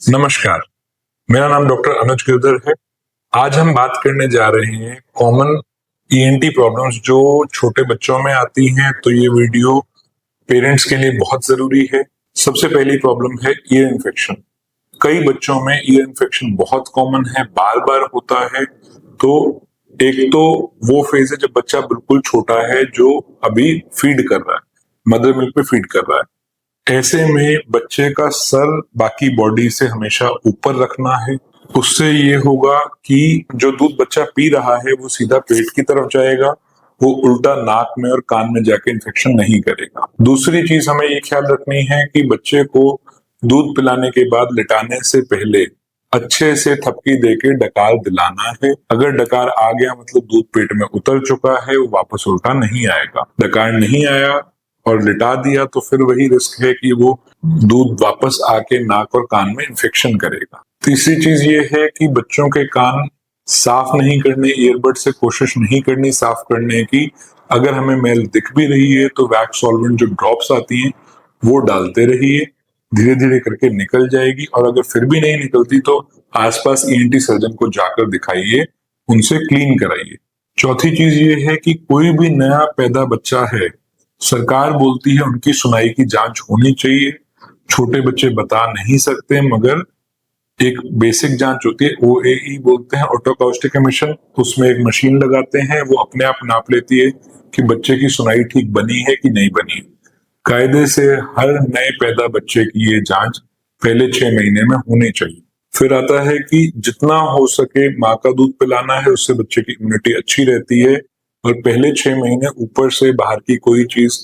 नमस्कार, मेरा नाम डॉक्टर अनुज गिरधर है। आज हम बात करने जा रहे हैं कॉमन ईएनटी प्रॉब्लम्स जो छोटे बच्चों में आती हैं, तो ये वीडियो पेरेंट्स के लिए बहुत जरूरी है। सबसे पहली प्रॉब्लम है ईयर इन्फेक्शन। कई बच्चों में ईयर इन्फेक्शन बहुत कॉमन है, बार बार होता है। तो एक तो वो फेज है जब बच्चा बिल्कुल छोटा है, जो अभी फीड कर रहा है, मदर मिल्क पे फीड कर रहा है। ऐसे में बच्चे का सर बाकी बॉडी से हमेशा ऊपर रखना है। उससे ये होगा कि जो दूध बच्चा पी रहा है वो सीधा पेट की तरफ जाएगा, वो उल्टा नाक में और कान में जाके इन्फेक्शन नहीं करेगा। दूसरी चीज हमें ये ख्याल रखनी है कि बच्चे को दूध पिलाने के बाद लिटाने से पहले अच्छे से थपकी देके डकार दिलाना है। अगर डकार आ गया मतलब दूध पेट में उतर चुका है, वो वापस उल्टा नहीं आएगा। डकार नहीं आया और लिटा दिया तो फिर वही रिस्क है कि वो दूध वापस आके नाक और कान में इन्फेक्शन करेगा। तीसरी चीज ये है कि बच्चों के कान साफ नहीं करने, ईयरबड से कोशिश नहीं करनी साफ करने की। अगर हमें मैल दिख भी रही है तो वैक्स सॉल्वेंट जो ड्रॉप्स आती हैं वो डालते रहिए, धीरे धीरे करके निकल जाएगी। और अगर फिर भी नहीं निकलती तो आसपास ईएनटी सर्जन को जाकर दिखाइए, उनसे क्लीन कराइए। चौथी चीज ये है कि कोई भी नया पैदा बच्चा है, सरकार बोलती है उनकी सुनाई की जांच होनी चाहिए। छोटे बच्चे बता नहीं सकते, मगर एक बेसिक जांच होती है, ओएई बोलते हैं, ऑटोकाउस्टिक एमिशन। उसमें एक मशीन लगाते हैं, वो अपने आप नाप लेती है कि बच्चे की सुनाई ठीक बनी है कि नहीं बनी। कायदे से हर नए पैदा बच्चे की ये जांच पहले 6 महीने में होनी चाहिए। फिर आता है कि जितना हो सके माँ का दूध पिलाना है, उससे बच्चे की इम्यूनिटी अच्छी रहती है। और पहले 6 महीने ऊपर से बाहर की कोई चीज,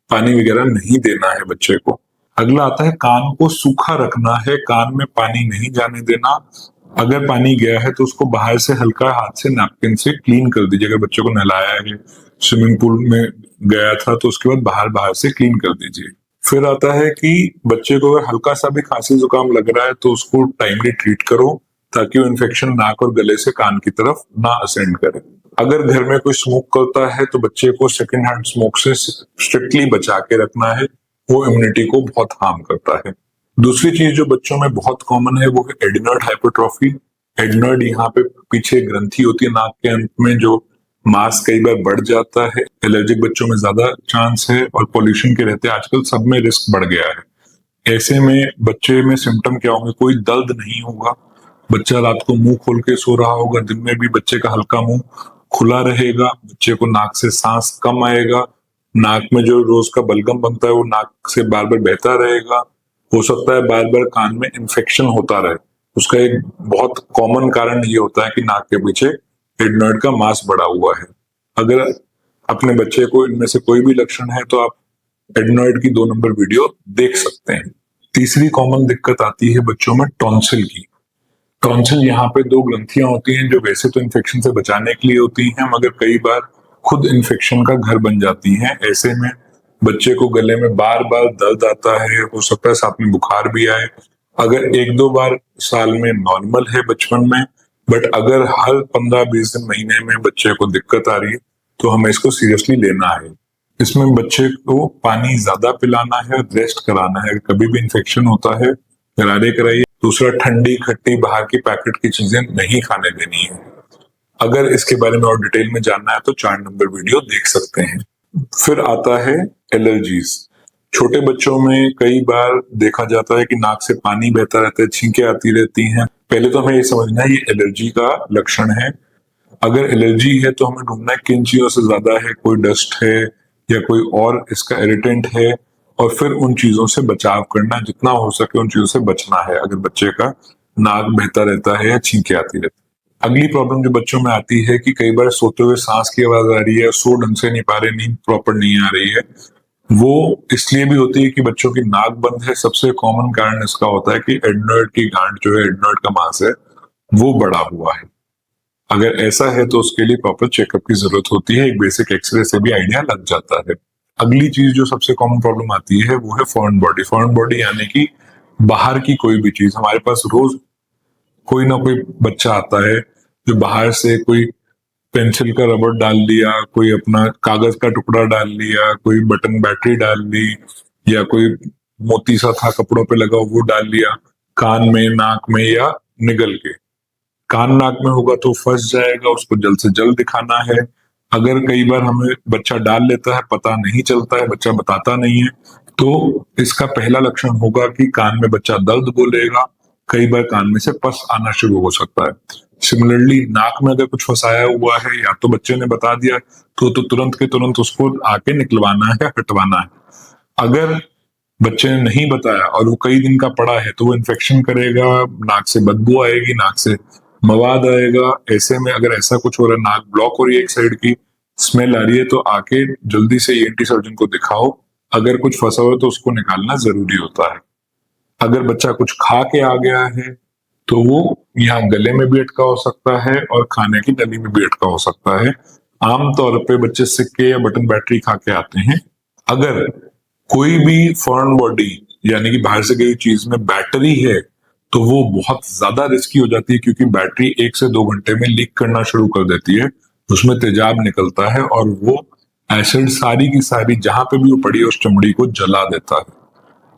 पानी वगैरह नहीं देना है बच्चे को। अगला आता है कान को सूखा रखना है, कान में पानी नहीं जाने देना। अगर पानी गया है तो उसको बाहर से हल्का हाथ से नैपकिन से क्लीन कर दीजिए। अगर बच्चे को नहलाया है, स्विमिंग पूल में गया था, तो उसके बाद बाहर बाहर से क्लीन कर दीजिए। फिर आता है कि बच्चे को अगर हल्का सा भी खांसी जुकाम लग रहा है तो उसको टाइमली ट्रीट करो, ताकि वो इन्फेक्शन नाक और गले से कान की तरफ ना असेंड करे। अगर घर में कोई स्मोक करता है तो बच्चे को सेकेंड हैंड स्मोक से स्ट्रिक्टली बचा के रखना है, वो इम्यूनिटी को बहुत हार्म करता है। दूसरी चीज जो बच्चों में बहुत कॉमन है वो है एडिनॉइड हाइपरट्रॉफी। एडिनॉइड यहाँ पे पीछे ग्रंथि होती है नाक के अंत में, जो मास कई बार बढ़ जाता है। एलर्जिक बच्चों में ज्यादा चांस है, और पोल्यूशन के रहते आजकल सब में रिस्क बढ़ गया है। ऐसे में बच्चे में सिम्टम क्या होंगे? कोई दर्द नहीं होगा, बच्चा रात को मुंह खोल के सो रहा होगा, दिन में भी बच्चे का हल्का मुंह खुला रहेगा, बच्चे को नाक से सांस कम आएगा, नाक में जो रोज का बलगम बनता है वो नाक से बार बार बहता रहेगा। हो सकता है बार बार कान में इन्फेक्शन होता रहे। उसका एक बहुत कॉमन कारण ये होता है कि नाक के पीछे एडनॉइड का मास बढ़ा हुआ है। अगर अपने बच्चे को इनमें से कोई भी लक्षण है तो आप एडनॉइड की 2 नंबर वीडियो देख सकते हैं। तीसरी कॉमन दिक्कत आती है बच्चों में टॉन्सिल की। टॉन्सिल यहाँ पे 2 ग्रंथियां होती हैं जो वैसे तो इन्फेक्शन से बचाने के लिए होती हैं, मगर कई बार खुद इन्फेक्शन का घर बन जाती हैं। ऐसे में बच्चे को गले में बार बार दर्द आता है, हो सकता है साथ में बुखार भी आए। अगर 1-2 बार साल में नॉर्मल है बचपन में, बट अगर हर 15-20 दिन महीने में बच्चे को दिक्कत आ रही है तो हमें इसको सीरियसली लेना है। इसमें बच्चे को पानी ज्यादा पिलाना है और रेस्ट कराना है। कभी भी इन्फेक्शन होता है गरारे कराइए। दूसरा, ठंडी खट्टी बाहर की पैकेट की चीजें नहीं खाने देनी है। अगर इसके बारे में और डिटेल में जानना है तो 4 नंबर वीडियो देख सकते हैं। फिर आता है एलर्जीज। छोटे बच्चों में कई बार देखा जाता है कि नाक से पानी बहता रहता है, छींकें आती रहती हैं। पहले तो हमें ये समझना है ये एलर्जी का लक्षण है। अगर एलर्जी है तो हमें ढूंढना है किन चीजों से ज्यादा है, कोई डस्ट है या कोई और इसका इरिटेंट है, और फिर उन चीजों से बचाव करना, जितना हो सके उन चीजों से बचना है अगर बच्चे का नाक बहता रहता है या छींकें आती रहती है। अगली प्रॉब्लम जो बच्चों में आती है कि कई बार सोते हुए सांस की आवाज आ रही है, सो ढंग से नहीं पा रहे, नींद प्रॉपर नहीं आ रही है। वो इसलिए भी होती है कि बच्चों की नाक बंद है। सबसे कॉमन कारण इसका होता है कि एडनॉइड की गांठ जो है, एडनॉइड का मांस है, वो बढ़ा हुआ है। अगर ऐसा है तो उसके लिए प्रॉपर चेकअप की जरूरत होती है। एक बेसिक एक्सरे से भी आइडिया लग जाता है। अगली चीज जो सबसे कॉमन प्रॉब्लम आती है वो है फॉरेन बॉडी। फॉरेन बॉडी यानी कि बाहर की कोई भी चीज। हमारे पास रोज कोई ना कोई बच्चा आता है जो बाहर से कोई पेंसिल का रबड़ डाल लिया, कोई अपना कागज का टुकड़ा डाल लिया, कोई बटन बैटरी डाल ली, या कोई मोती सा था कपड़ों पे लगा वो डाल लिया। कान में, नाक में या निगल के। कान नाक में होगा तो फंस जाएगा, उसको जल्द से जल्द दिखाना है। अगर कई बार हमें बच्चा डाल लेता है, पता नहीं चलता है, बच्चा बताता नहीं है, तो इसका पहला लक्षण होगा कि कान में बच्चा दर्द बोलेगा, कई बार कान में से पस आना शुरू हो सकता है। सिमिलरली नाक में अगर कुछ फंसाया हुआ है या तो बच्चे ने बता दिया तो तुरंत के तुरंत उसको आके निकलवाना है, हटवाना है। अगर बच्चे ने नहीं बताया और वो कई दिन का पड़ा है तो वो इन्फेक्शन करेगा, नाक से बदबू आएगी, नाक से मवाद आएगा। ऐसे में अगर ऐसा कुछ हो रहा है, नाक ब्लॉक हो रही है, एक साइड की स्मेल आ रही है, तो आके जल्दी से ईएनटी सर्जन को दिखाओ। अगर कुछ फंसा हुआ है तो उसको निकालना जरूरी होता है। अगर बच्चा कुछ खा के आ गया है तो वो यहाँ गले में भी अटका हो सकता है और खाने की नली में भी अटका हो सकता है। आमतौर पे बच्चे सिक्के या बटन बैटरी खा के आते हैं। अगर कोई भी फॉरेन बॉडी यानी कि बाहर से गई चीज में बैटरी है तो वो बहुत ज्यादा रिस्की हो जाती है, क्योंकि बैटरी 1 से 2 घंटे में लीक करना शुरू कर देती है, उसमें तेजाब निकलता है और वो एसिड सारी की सारी जहां पे भी वो पड़ी है उस चमड़ी को जला देता है।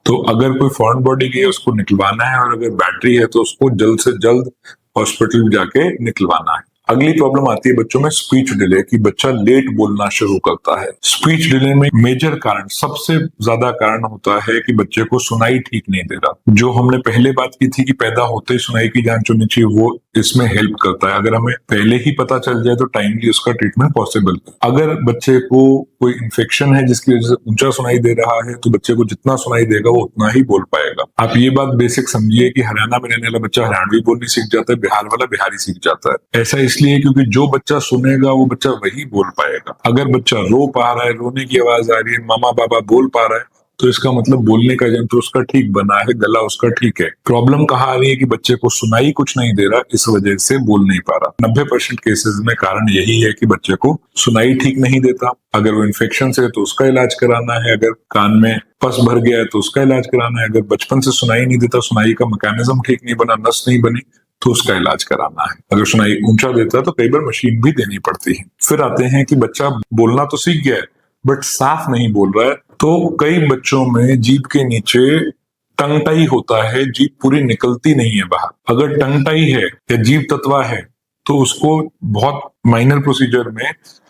तो अगर कोई फॉरेन बॉडी गई है उसको निकलवाना है, और अगर बैटरी है तो उसको जल्द से जल्द हॉस्पिटल जाके निकलवाना है। अगली प्रॉब्लम आती है बच्चों में स्पीच डिले की। बच्चा लेट बोलना शुरू करता है। स्पीच डिले में मेजर कारण, सबसे ज्यादा कारण होता है कि बच्चे को सुनाई ठीक नहीं दे रहा। जो हमने पहले बात की थी कि पैदा होते ही सुनाई की जांच होनी चाहिए, वो इसमें हेल्प करता है। अगर हमें पहले ही पता चल जाए तो टाइमली उसका ट्रीटमेंट पॉसिबल। अगर बच्चे को कोई इन्फेक्शन है जिसकी वजह से ऊंचा सुनाई दे रहा है तो बच्चे को जितना सुनाई देगा वो उतना ही बोल पाएगा। आप ये बात बेसिक समझिए कि हरियाणा में रहने वाला बच्चा हरियाणवी बोलनी सीख जाता है, बिहार वाला बिहारी सीख जाता है। ऐसा इसलिए क्योंकि जो बच्चा सुनेगा वो बच्चा वही बोल पाएगा। अगर बच्चा रो पा रहा है, रोने की आवाज आ रही है, मामा बाबा बोल पा रहा है, तो इसका मतलब बोलने का यंत्र उसका ठीक बना है, गला उसका ठीक है। प्रॉब्लम कहाँ आ रही है कि बच्चे को सुनाई कुछ नहीं दे रहा, इस वजह से बोल नहीं पा रहा। 90% केसेस में कारण यही है कि बच्चे को सुनाई ठीक नहीं देता। अगर वो इन्फेक्शन से है तो उसका इलाज कराना है, अगर कान में पस भर गया है तो उसका इलाज कराना है, अगर बचपन से सुनाई नहीं देता, सुनाई का मैकेनिज्म ठीक नहीं बना, नस नहीं बनी, तो उसका इलाज कराना है। अगर सुनाई ऊंचा देता है तो कई बार मशीन भी देनी पड़ती है। फिर आते हैं कि बच्चा बोलना तो सीख गया है बट साफ नहीं बोल रहा है, तो कई बच्चों में जीभ के नीचे टंग टाई होता है, जीभ पूरी निकलती नहीं है बाहर। अगर टंग टाई है या जीभ ततवा है तो उसको बहुत माइनर प्रोसीजर में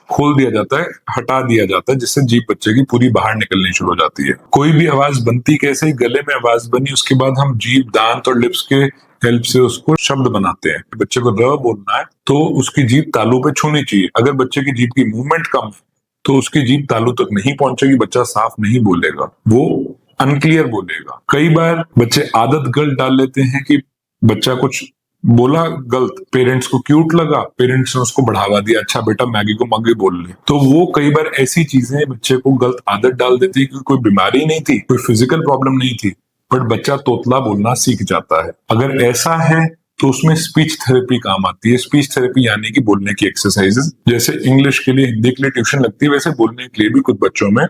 खोल दिया जाता है, हटा दिया जाता है, जिससे जीभ बच्चे की पूरी बाहर निकलनी शुरू हो जाती है। कोई भी आवाज बनती कैसे, गले में आवाज बनी, उसके बाद हम जीभ, दांत और लिप्स के हेल्प से उसको शब्द बनाते हैं। बच्चे को र बोलना है तो उसकी जीभ तालू पे छूनी चाहिए। अगर बच्चे की जीभ की मूवमेंट कम है तो उसकी जीभ तालू तक नहीं पहुंचेगी, बच्चा साफ नहीं बोलेगा, वो अनक्लियर बोलेगा। कई बार बच्चे आदत गलत डाल लेते हैं कि बच्चा कुछ बोला गलत, पेरेंट्स को क्यूट लगा, पेरेंट्स ने उसको बढ़ावा दिया, अच्छा बेटा मैगी को मग्गे बोल ले। तो वो कई बार ऐसी चीजें बच्चे को गलत आदत डाल देती है, क्योंकि कोई बीमारी नहीं थी, कोई फिजिकल प्रॉब्लम नहीं थी, बट बच्चा तोतला बोलना सीख जाता है। अगर ऐसा है तो उसमें स्पीच थेरेपी काम आती है। स्पीच थेरेपी यानी कि बोलने की एक्सरसाइजेस, जैसे इंग्लिश के लिए, हिंदी के लिए ट्यूशन लगती है, वैसे बोलने के लिए भी कुछ बच्चों में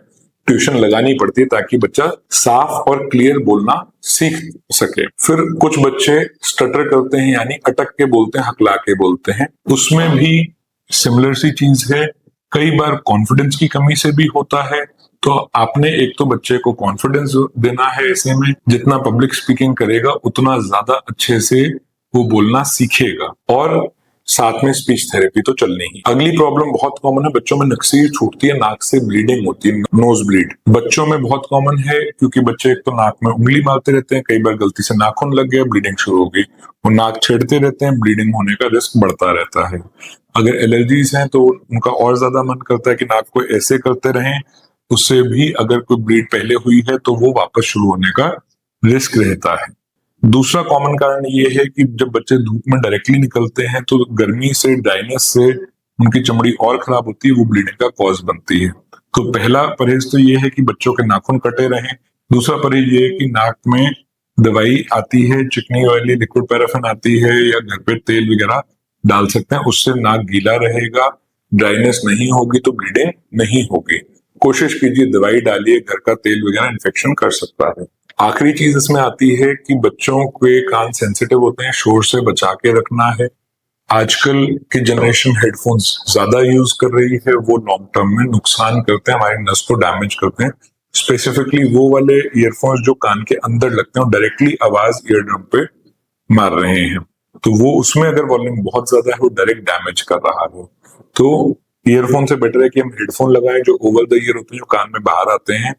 ट्यूशन लगानी पड़ती है ताकि बच्चा साफ और क्लियर बोलना सीख सके। फिर कुछ बच्चे स्टटर करते हैं, यानी अटक के बोलते हैं, हकला के बोलते हैं, उसमें भी सिमिलर सी चीज है। कई बार कॉन्फिडेंस की कमी से भी होता है, तो आपने एक तो बच्चे को कॉन्फिडेंस देना है, ऐसे में जितना पब्लिक स्पीकिंग करेगा उतना ज्यादा अच्छे से वो बोलना सीखेगा, और साथ में स्पीच थेरेपी तो चलनी ही। अगली प्रॉब्लम बहुत कॉमन है, बच्चों में नक्सीर छूटती है, नाक से ब्लीडिंग होती है, नोज ब्लीड बच्चों में बहुत कॉमन है, क्योंकि बच्चे एक तो नाक में उंगली मारते रहते हैं, कई बार गलती से नाखून लग गया, ब्लीडिंग शुरू हो गई, वो नाक छेड़ते रहते हैं, ब्लीडिंग होने का रिस्क बढ़ता रहता है। अगर एलर्जीज हैं तो उनका और ज्यादा मन करता है कि नाक को ऐसे करते रहें, उससे भी अगर कोई ब्लीड पहले हुई है तो वो वापस शुरू होने का रिस्क रहता है। दूसरा कॉमन कारण ये है कि जब बच्चे धूप में डायरेक्टली निकलते हैं तो गर्मी से, ड्राइनेस से उनकी चमड़ी और खराब होती है, वो ब्लीडिंग का कॉज बनती है। तो पहला परहेज तो ये है कि बच्चों के नाखून कटे रहें। दूसरा परहेज ये है कि नाक में दवाई आती है, चिकनी ऑयली लिक्विड पैराफिन आती है, या घर पे तेल वगैरह डाल सकते हैं, उससे नाक गीला रहेगा, ड्राइनेस नहीं होगी तो ब्लीडिंग नहीं होगी। कोशिश कीजिए दवाई डालिए, घर का तेल वगैरह इन्फेक्शन कर सकता है। आखिरी चीज इसमें आती है कि बच्चों के कान सेंसिटिव होते हैं, शोर से बचा के रखना है। आजकल की जनरेशन हेडफोन्स ज्यादा यूज कर रही है, वो लॉन्ग टर्म में नुकसान करते हैं, हमारी नस को डैमेज करते हैं। स्पेसिफिकली वो वाले ईयरफोन्स जो कान के अंदर लगते हैं और डायरेक्टली आवाज ईयर ड्रम पे मार रहे हैं। तो वो उसमें अगर वॉल्यूम बहुत ज्यादा है वो डायरेक्ट डैमेज कर रहा है। तो ईयरफोन से बेटर है कि हम हेडफोन लगाएं जो ओवर द ईयर होते हैं, जो कान में बाहर आते हैं,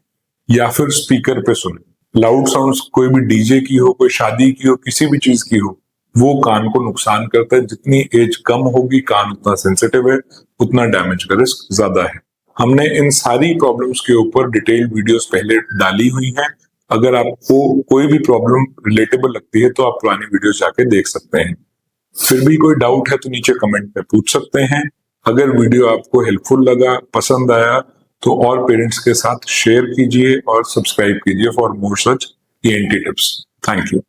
या फिर स्पीकर पे सुने। लाउड साउंड्स कोई भी डीजे की हो, कोई शादी की हो, किसी भी चीज की हो, वो कान को नुकसान करता है। जितनी एज कम होगी कान उतना सेंसिटिव है, उतना डैमेज का रिस्क ज्यादा है। हमने इन सारी प्रॉब्लम्स के ऊपर डिटेल्ड वीडियोस पहले डाली हुई हैं। अगर आपको कोई भी प्रॉब्लम रिलेटेबल लगती है तो आप पुरानी वीडियोस जाके देख सकते हैं। फिर भी कोई डाउट है तो नीचे कमेंट में पूछ सकते हैं। अगर वीडियो आपको हेल्पफुल लगा, पसंद आया, तो और पेरेंट्स के साथ शेयर कीजिए और सब्सक्राइब कीजिए for more such ENT tips. Thank you.